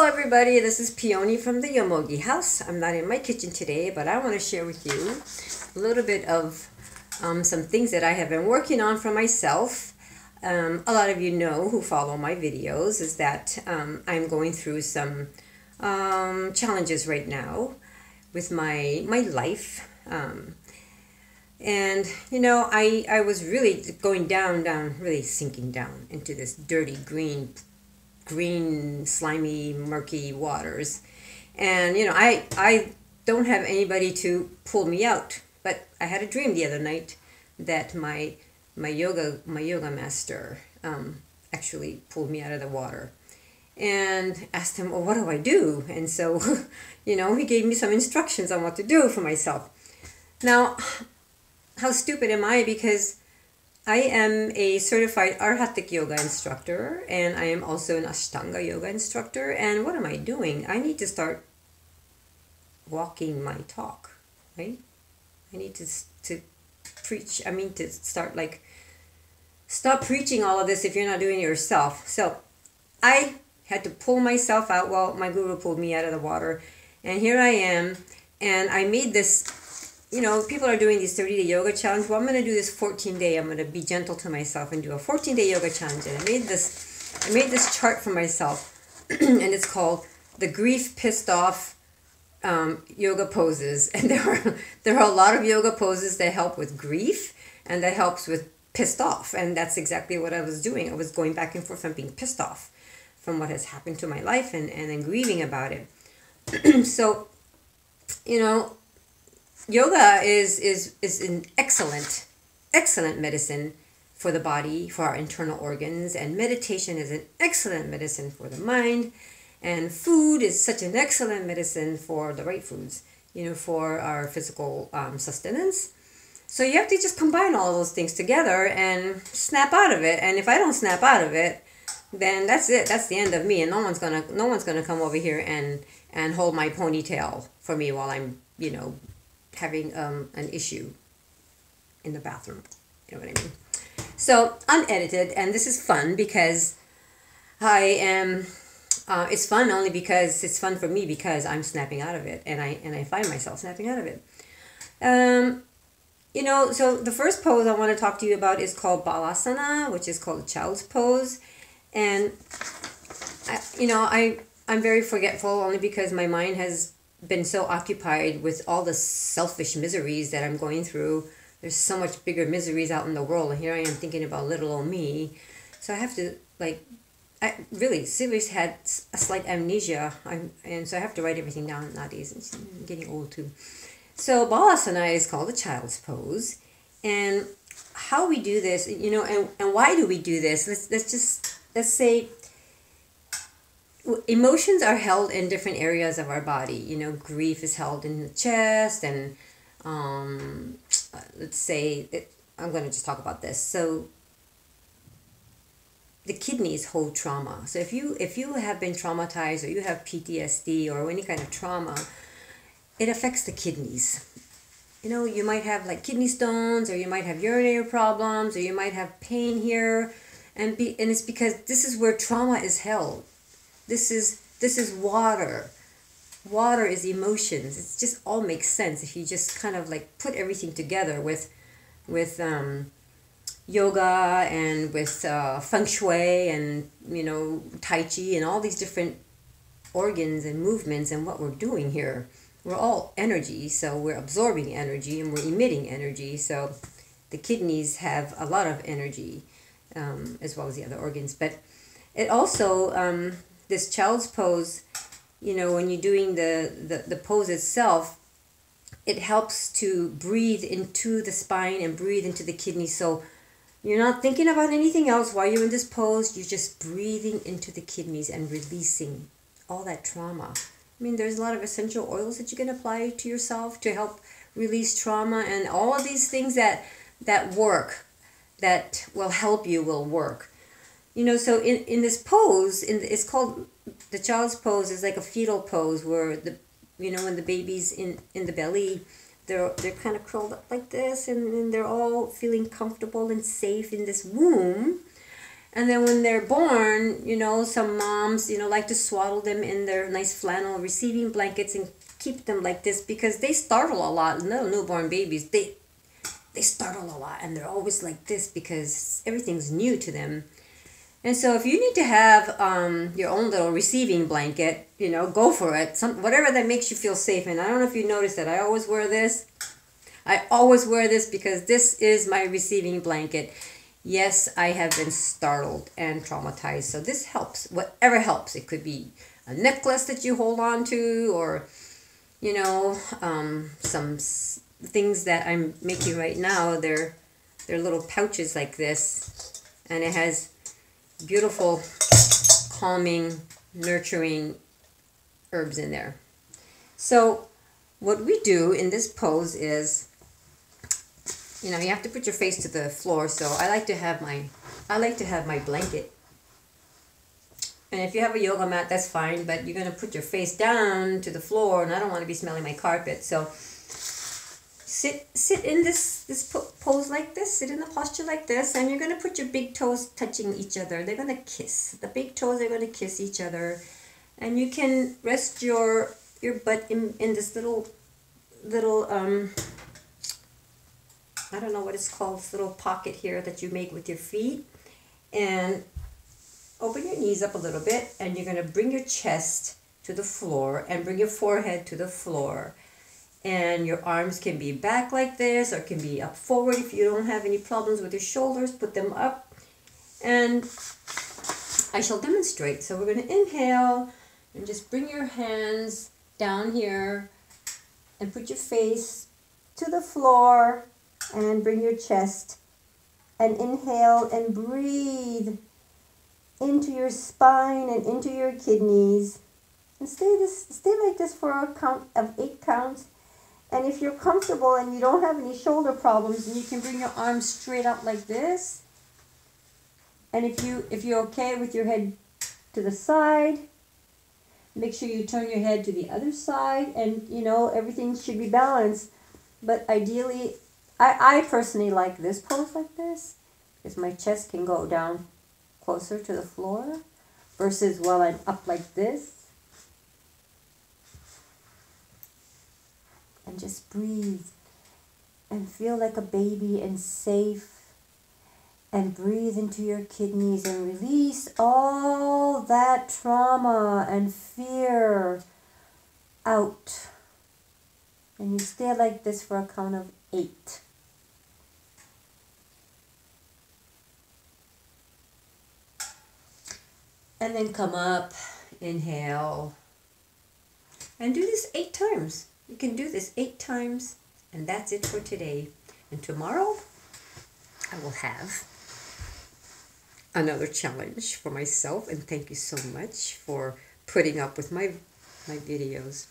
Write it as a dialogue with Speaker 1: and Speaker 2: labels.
Speaker 1: everybody, this is Peony from the Yomogi house. I'm not in my kitchen today, but I want to share with you a little bit of some things that I have been working on for myself. A lot of you know who follow my videos is that I'm going through some challenges right now with my life. And you know, I was really going down, really sinking down into this dirty green, slimy, murky waters. And you know, I don't have anybody to pull me out. But I had a dream the other night that my yoga master actually pulled me out of the water, and asked him, well, what do I do? And so, you know, he gave me some instructions on what to do for myself. Now, how stupid am I? Because I am a certified Arhatic yoga instructor, and I am also an Ashtanga yoga instructor. And what am I doing? I need to start walking my talk, right? I need to preach. I mean, to start like, stop preaching all of this if you're not doing it yourself. So I had to pull myself out. Well, my guru pulled me out of the water, and here I am. And I made this. You know, people are doing these 30-day yoga challenge. Well, I'm going to do this 14-day. I'm going to be gentle to myself and do a 14-day yoga challenge. And I made this chart for myself, and it's called the Grief Pissed Off Yoga Poses. And there are a lot of yoga poses that help with grief, and that helps with pissed off. And that's exactly what I was doing. I was going back and forth from being pissed off from what has happened to my life, and then grieving about it. So, you know, yoga is an excellent medicine for the body, for our internal organs, and meditation is an excellent medicine for the mind, and food is such an excellent medicine for the right foods, you know, for our physical sustenance. So you have to just combine all those things together and snap out of it. And if I don't snap out of it, then that's it. That's the end of me, and no one's gonna come over here and hold my ponytail for me while I'm, you know, having an issue in the bathroom. You know what I mean? So unedited, and this is fun because I am. It's fun only because it's fun for me because I'm snapping out of it, and I find myself snapping out of it. You know, so the first pose I want to talk to you about is called Balasana, which is called child's pose, and I'm very forgetful only because my mind has been so occupied with all the selfish miseries that I'm going through. There's so much bigger miseries out in the world, and here I am thinking about little old me. So I have to, like, I really seriously had a slight amnesia, and so I have to write everything down nowadays. I'm getting old too. So Balasana is called a child's pose, and how we do this, you know, and why do we do this? Let's say emotions are held in different areas of our body. You know, grief is held in the chest, and let's say I'm going to just talk about this. So the kidneys hold trauma. So if you have been traumatized, or you have PTSD or any kind of trauma, it affects the kidneys. You know, you might have like kidney stones, or you might have urinary problems, or you might have pain here, and it's because this is where trauma is held. This is water. Water is emotions. It just all makes sense if you just kind of like put everything together with yoga and with feng shui and, you know, tai chi and all these different organs and movements and what we're doing here. We're all energy, so we're absorbing energy and we're emitting energy. So the kidneys have a lot of energy, as well as the other organs. But it also this child's pose, you know, when you're doing the pose itself, it helps to breathe into the spine and breathe into the kidneys. So you're not thinking about anything else while you're in this pose. You're just breathing into the kidneys and releasing all that trauma. I mean, there's a lot of essential oils that you can apply to yourself to help release trauma, and all of these things that work, that will help you, will work. You know, so in this pose, it's called the child's pose, is like a fetal pose where when the baby's in the belly, they're kind of curled up like this, and they're all feeling comfortable and safe in this womb. And then when they're born, you know, some moms, you know, like to swaddle them in their nice flannel receiving blankets and keep them like this because they startle a lot. Little newborn babies, they startle a lot and they're always like this because everything's new to them. And so if you need to have your own little receiving blanket, you know, go for it. Whatever that makes you feel safe. And I don't know if you noticed that I always wear this. I always wear this because this is my receiving blanket. Yes, I have been startled and traumatized. So this helps. Whatever helps. It could be a necklace that you hold on to, or, you know, some things that I'm making right now. They're little pouches like this. And it has beautiful, calming, nurturing herbs in there. So what we do in this pose is, you know, you have to put your face to the floor. So I like to have my blanket. And if you have a yoga mat, that's fine, but you're going to put your face down to the floor, and I don't want to be smelling my carpet. So sit in this pose like this, sit in the posture like this, and you're going to put your big toes touching each other. They're going to kiss. The big toes are going to kiss each other. And you can rest your butt in this little I don't know what it's called, this little pocket here that you make with your feet. And open your knees up a little bit, and you're going to bring your chest to the floor and bring your forehead to the floor. And your arms can be back like this or can be up forward. If you don't have any problems with your shoulders, put them up. And I shall demonstrate. So we're going to inhale and just bring your hands down here and put your face to the floor and bring your chest. And inhale and breathe into your spine and into your kidneys. And stay like this for a count of 8 counts. And if you're comfortable and you don't have any shoulder problems, then you can bring your arms straight up like this. And if you're okay with your head to the side, make sure you turn your head to the other side, and you know, everything should be balanced. But ideally, I personally like this pose like this, because my chest can go down closer to the floor versus while I'm up like this. And just breathe and feel like a baby and safe, and breathe into your kidneys and release all that trauma and fear out. And you stay like this for a count of 8. And then come up, inhale, and do this 8 times. You can do this 8 times, and that's it for today. And tomorrow, I will have another challenge for myself. And thank you so much for putting up with my videos.